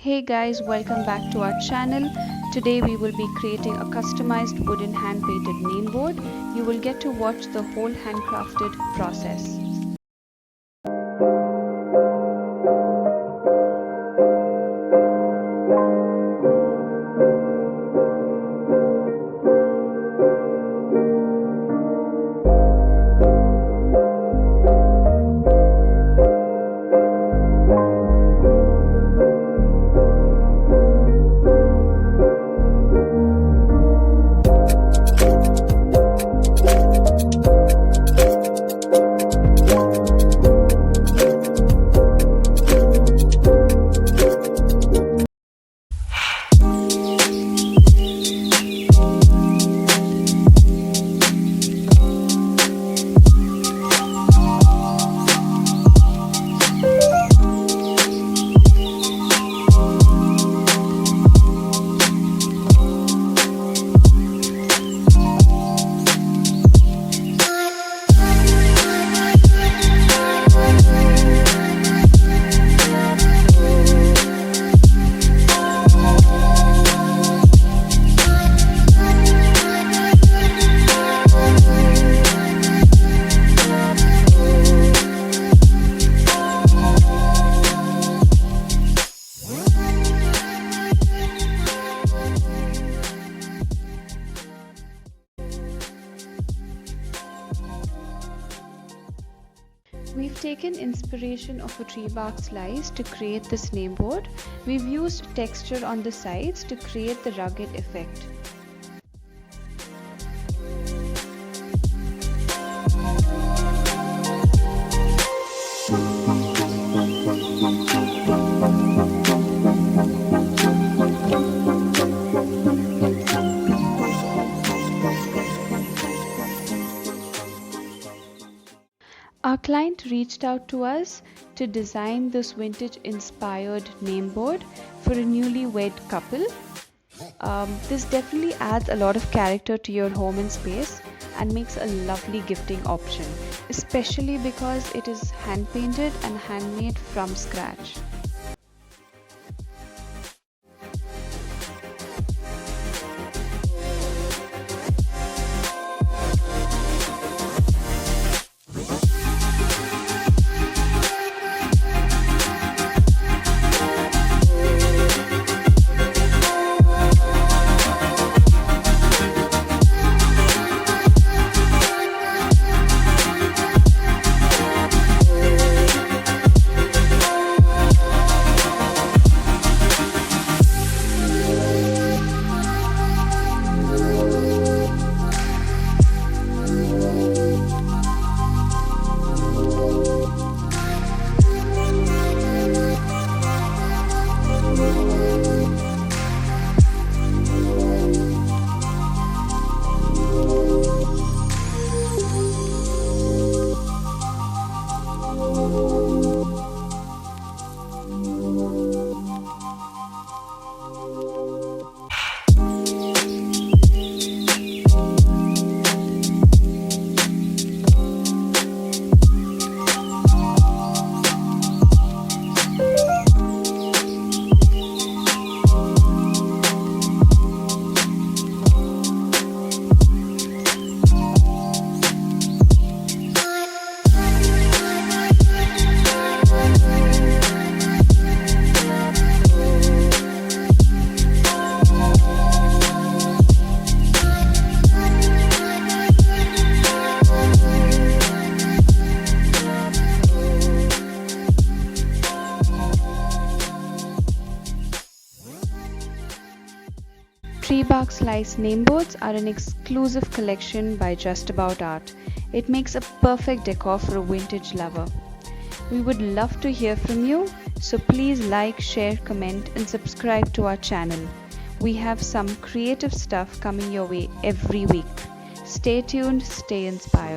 Hey guys, welcome back to our channel. Today we will be creating a customized wooden hand painted name board. You will get to watch the whole handcrafted process. We've taken inspiration of a tree bark slice to create this name board. We've used texture on the sides to create the rugged effect. Our client reached out to us to design this vintage inspired name board for a newlywed couple. This definitely adds a lot of character to your home and space and makes a lovely gifting option, especially because it is hand painted and handmade from scratch. Tree bark slice name boards are an exclusive collection by Just About Art. It makes a perfect decor for a vintage lover. We would love to hear from you, so please like, share, comment and subscribe to our channel. We have some creative stuff coming your way every week. Stay tuned, stay inspired.